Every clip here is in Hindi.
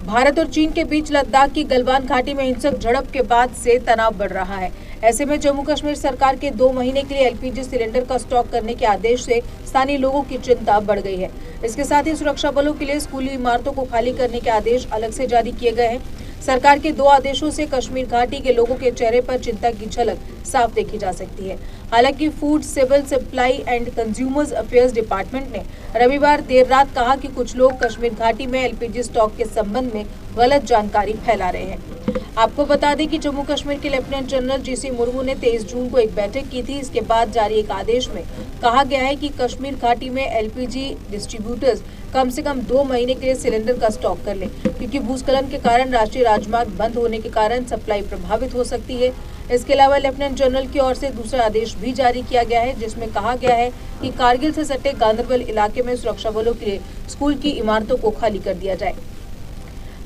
भारत और चीन के बीच लद्दाख की गलवान घाटी में हिंसक झड़प के बाद से तनाव बढ़ रहा है। ऐसे में जम्मू कश्मीर सरकार के 2 महीने के लिए एलपीजी सिलेंडर का स्टॉक करने के आदेश से स्थानीय लोगों की चिंता बढ़ गई है। इसके साथ ही सुरक्षा बलों के लिए स्कूली इमारतों को खाली करने के आदेश अलग से जारी किए गए हैं। सरकार के 2 आदेशों से कश्मीर घाटी के लोगों के चेहरे पर चिंता की झलक साफ देखी जा सकती है। हालांकि food civil supply and consumers affairs department ने रविवार देर रात कहा कि कुछ लोग कश्मीर घाटी में एलपीजी स्टॉक के संबंध में गलत जानकारी फैला रहे हैं। आपको बता दें कि जम्मू कश्मीर के लेफ्टिनेंट जनरल जीसी मुर्मू ने 23 जून को एक बैठक की थी। इसके बाद जारी एक आदेश में कहा गया है कि कश्मीर घाटी में एलपीजी डिस्ट्रीब्यूटर्स कम से कम 2 महीने के लिए सिलेंडर का स्टॉक कर लें, क्योंकि भूस्खलन के कारण राष्ट्रीय राजमार्ग बंद होने के कारण सप्लाई प्रभावित हो सकती है। इसके अलावा लेफ्टिनेंट जनरल की ओर से दूसरा आदेश भी जारी किया गया है, जिसमें कहा गया है कि कारगिल से सटे गांदरबल इलाके में सुरक्षा बलों के लिए स्कूल की इमारतों को खाली कर दिया जाए।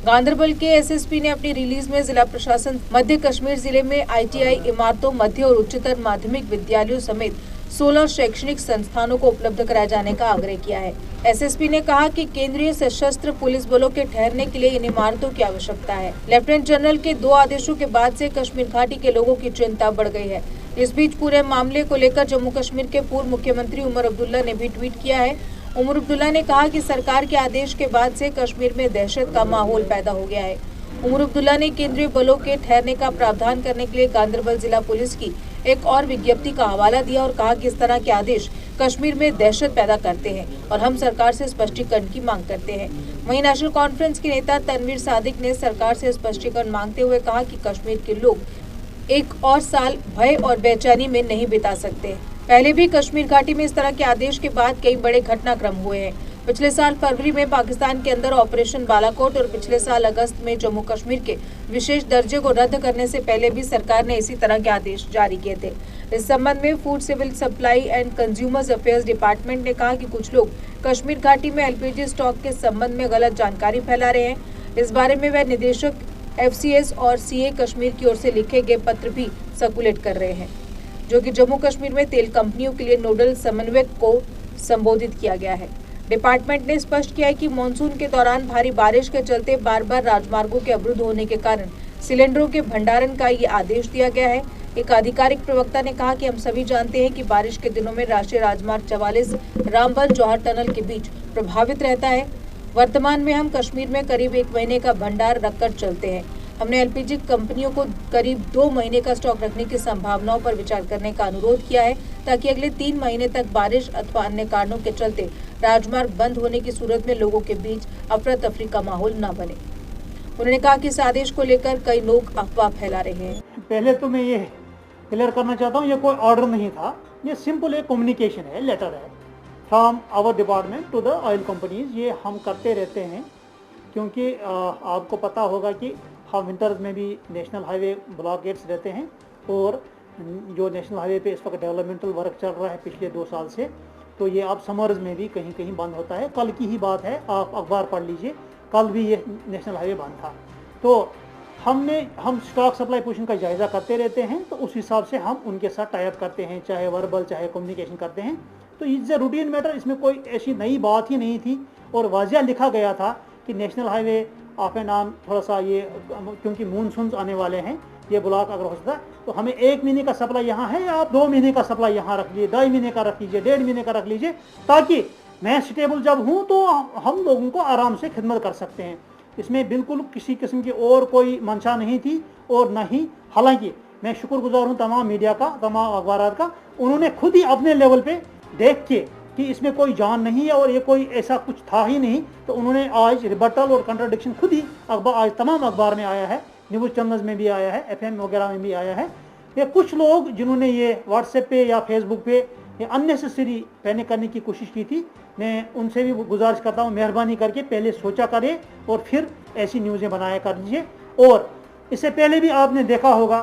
गांदरबल के एसएसपी ने अपनी रिलीज में जिला प्रशासन मध्य कश्मीर जिले में आईटीआई इमारतों, मध्य और उच्चतर माध्यमिक विद्यालयों समेत 16 शैक्षणिक संस्थानों को उपलब्ध कराए जाने का आग्रह किया है। एसएसपी ने कहा कि केंद्रीय सशस्त्र पुलिस बलों के ठहरने के लिए इन इमारतों की आवश्यकता है। लेफ्टिनेंट जनरल के 2 आदेशों के बाद से कश्मीर घाटी के लोगों की चिंता बढ़ गई है। इस बीच पूरे मामले को लेकर जम्मू कश्मीर के पूर्व मुख्यमंत्री उमर अब्दुल्ला ने भी ट्वीट किया है। उमर अब्दुल्ला ने कहा कि सरकार के आदेश के बाद से कश्मीर में दहशत का माहौल पैदा हो गया है। उमर अब्दुल्ला ने केंद्रीय बलों के ठहरने का प्रावधान करने के लिए गांदरबल जिला पुलिस की एक और विज्ञप्ति का हवाला दिया और कहा कि इस तरह के आदेश कश्मीर में दहशत पैदा करते हैं और हम सरकार से स्पष्टीकरण की मांग करते हैं। वहीं नेशनल कॉन्फ्रेंस के नेता तनवीर सादिक ने सरकार से स्पष्टीकरण मांगते हुए कहा कि कश्मीर के लोग एक और साल भय और बेचैनी में नहीं बिता सकते। पहले भी कश्मीर घाटी में इस तरह के आदेश के बाद कई बड़े घटनाक्रम हुए हैं। पिछले साल फरवरी में पाकिस्तान के अंदर ऑपरेशन बालाकोट और पिछले साल अगस्त में जम्मू कश्मीर के विशेष दर्जे को रद्द करने से पहले भी सरकार ने इसी तरह के आदेश जारी किए थे। इस संबंध में food civil supply and consumers affairs department ने कहा कि कुछ लोग कश्मीर घाटी में एलपीजी स्टॉक के संबंध में गलत जानकारी फैला रहे हैं। इस बारे में वह निदेशक एफसीएस और सीए कश्मीर की ओर से लिखे गए पत्र भी सर्कुलेट कर रहे हैं, जो कि जम्मू कश्मीर में तेल कंपनियों के लिए नोडल समन्वयक को संबोधित किया गया है। डिपार्टमेंट ने स्पष्ट किया है कि मानसून के दौरान भारी बारिश के चलते बार बार राजमार्गों के अवरुद्ध होने के कारण सिलेंडरों के भंडारण का ये आदेश दिया गया है। एक आधिकारिक प्रवक्ता ने कहा कि हम सभी जानते हैं कि बारिश के दिनों में राष्ट्रीय राजमार्ग 44 रामबन जौहर टनल के बीच प्रभावित रहता है। वर्तमान में हम कश्मीर में करीब 1 महीने का भंडार रखकर चलते हैं। हमने एलपीजी कंपनियों को करीब 2 महीने का स्टॉक रखने की संभावनाओं पर विचार करने का अनुरोध किया है, ताकि अगले 3 महीने तक बारिश अथवा अन्य कारणों के चलते राजमार्ग बंद होने की सूरत में लोगों के बीच अफरा तफरी का माहौल न बने। उन्होंने कहा कि इस आदेश को लेकर कई लोग अफवाह फैला रहे हैं। पहले तो मैं ये क्लियर करना चाहता हूँ, ये कोई ऑर्डर नहीं था, ये सिंपल एक कम्युनिकेशन है, लेटर है from our department to the oil companies. ये हम करते रहते हैं क्योंकि आपको पता होगा कि हम विंटर्स में भी नेशनल हाईवे ब्लॉकेट्स रहते हैं और जो नेशनल हाईवे पे इस वक्त डेवलपमेंटल वर्क चल रहा है पिछले 2 साल से, तो ये अब समर्स में भी कहीं कहीं बंद होता है। कल की ही बात है, आप अखबार पढ़ लीजिए, कल भी ये नेशनल हाईवे बंद था। तो हम स्टॉक सप्लाई पोजीशन का जायज़ा करते रहते हैं, तो उस हिसाब से हम उनके साथ टाई अप करते हैं, चाहे वर्बल चाहे कम्युनिकेशन करते हैं। तो इट्स ए रूटीन मैटर, इसमें कोई ऐसी नई बात ही नहीं थी और वाजिया लिखा गया था कि national highway of and on थोड़ा सा ये, क्योंकि मानसून आने वाले हैं, ये ब्लॉक अगर हो सकता है तो हमें 1 महीने का सप्लाई यहाँ है, आप 2 महीने का सप्लाई यहाँ रख लीजिए, 2.5 महीने का रख लीजिए, 1.5 महीने का रख लीजिए, ताकि मैं स्टेबल जब हूँ तो हम लोगों को आराम से खिदमत कर सकते हैं। इसमें बिल्कुल किसी किस्म की और कोई मंशा नहीं थी और न ही, हालांकि मैं शुक्रगुजार हूँ तमाम मीडिया का, तमाम अखबार का, उन्होंने खुद ही अपने लेवल पे देख के कि इसमें कोई जान नहीं है और ये कोई ऐसा कुछ था ही नहीं, तो उन्होंने आज रिबटल और कंट्राडिक्शन खुद ही आज तमाम अखबार में आया है, न्यूज़ चैनल्स में भी आया है, एफएम वगैरह में भी आया है। ये कुछ लोग जिन्होंने ये व्हाट्सएप पे या फेसबुक पे ये अननेसेसरी पैनिक करने की कोशिश की थी, मैं उनसे भी गुजारिश करता हूँ, मेहरबानी करके पहले सोचा करें और फिर ऐसी न्यूज़ें बनाया कर लीजिए। और इससे पहले भी आपने देखा होगा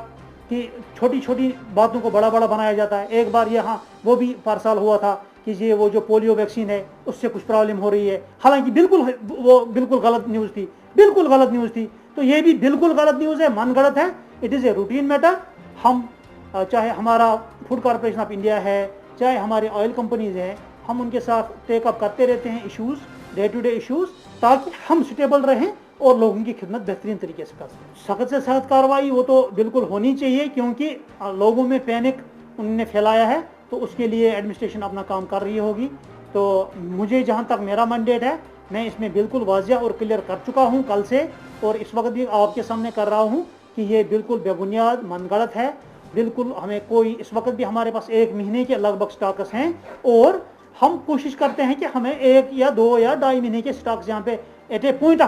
कि छोटी छोटी बातों को बड़ा बड़ा बनाया जाता है। एक बार यहाँ वो भी पारसाल हुआ था कि ये वो जो पोलियो वैक्सीन है उससे कुछ प्रॉब्लम हो रही है, हालांकि बिल्कुल गलत न्यूज़ थी, बिल्कुल गलत न्यूज़ थी। तो ये भी बिल्कुल गलत न्यूज़ है, मन गलत है, it is a routine matter. हम चाहे हमारा फूड कॉरपोरेशन ऑफ इंडिया है, चाहे हमारे ऑयल कंपनीज हैं, हम उनके साथ टेकअप करते रहते हैं issues, day to day issues, ताकि हम सुटेबल रहें और लोगों की खिदमत बेहतरीन तरीके से कर सकें। सख्त से सख्त कार्रवाई वो तो बिल्कुल होनी चाहिए, क्योंकि लोगों में पैनिक उन्होंने फैलाया है, तो उसके लिए एडमिनिस्ट्रेशन अपना काम कर रही होगी। तो मुझे जहाँ तक मेरा मैंडेट है, मैं इसमें बिल्कुल वाजिया और क्लियर कर चुका हूँ कल से, और इस वक्त भी आपके सामने कर रहा हूँ कि ये बिल्कुल बेबुनियाद मनगढ़ंत है। बिल्कुल हमें कोई, इस वक्त भी हमारे पास 1 महीने के लगभग स्टॉक्स हैं, और हम कोशिश करते हैं कि हमें 1 या 2 या 2.5 महीने के स्टॉक्स यहाँ पे at a point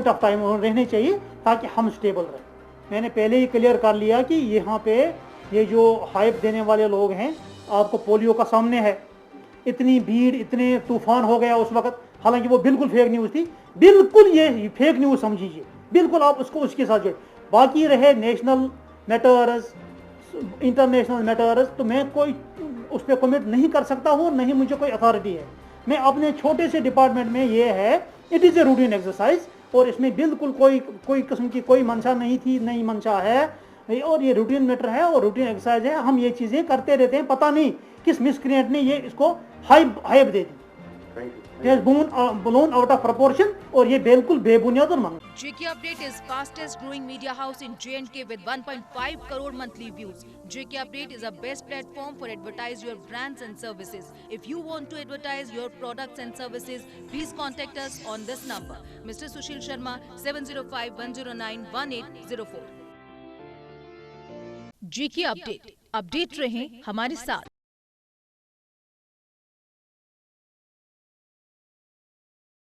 of time रहने चाहिए, ताकि हम स्टेबल रहें। मैंने पहले ही क्लियर कर लिया कि यहाँ पे ये जो हाइप देने वाले लोग हैं, आपको पोलियो का सामने है, इतनी भीड़, इतने तूफान हो गया उस वक्त, हालांकि वो बिल्कुल फेक न्यूज़ थी, बिल्कुल ये फेक न्यूज़ समझिए, बिल्कुल आप उसको उसके साथ जोड़िए। बाकी रहे नेशनल मैटर्स, इंटरनेशनल मैटर्स, तो मैं कोई उस पर कमेंट नहीं कर सकता हूँ, नहीं मुझे कोई अथॉरिटी है। मैं अपने छोटे से डिपार्टमेंट में ये है, it is a routine exercise, और इसमें बिल्कुल कोई किस्म की कोई मंशा नहीं थी, नहीं मंशा है, और ये रूटीन मैटर है और रूटीन एक्सरसाइज है। हम ये चीज़ें करते रहते हैं, पता नहीं किस मिसक्रिएंट ने ये इसको hype they the, blown out of proportion, और ये बिल्कुल बेबुनियाद और मंग। JK Update is fastest growing media house in J&K with 1.5 crore monthly views. JK Update is a best platform for advertise your brands and services. If you want to advertise your products and services, please contact us on this number. Mr. Sushil Sharma, 705-109-1804. JK Update, update रहें हमारे साथ।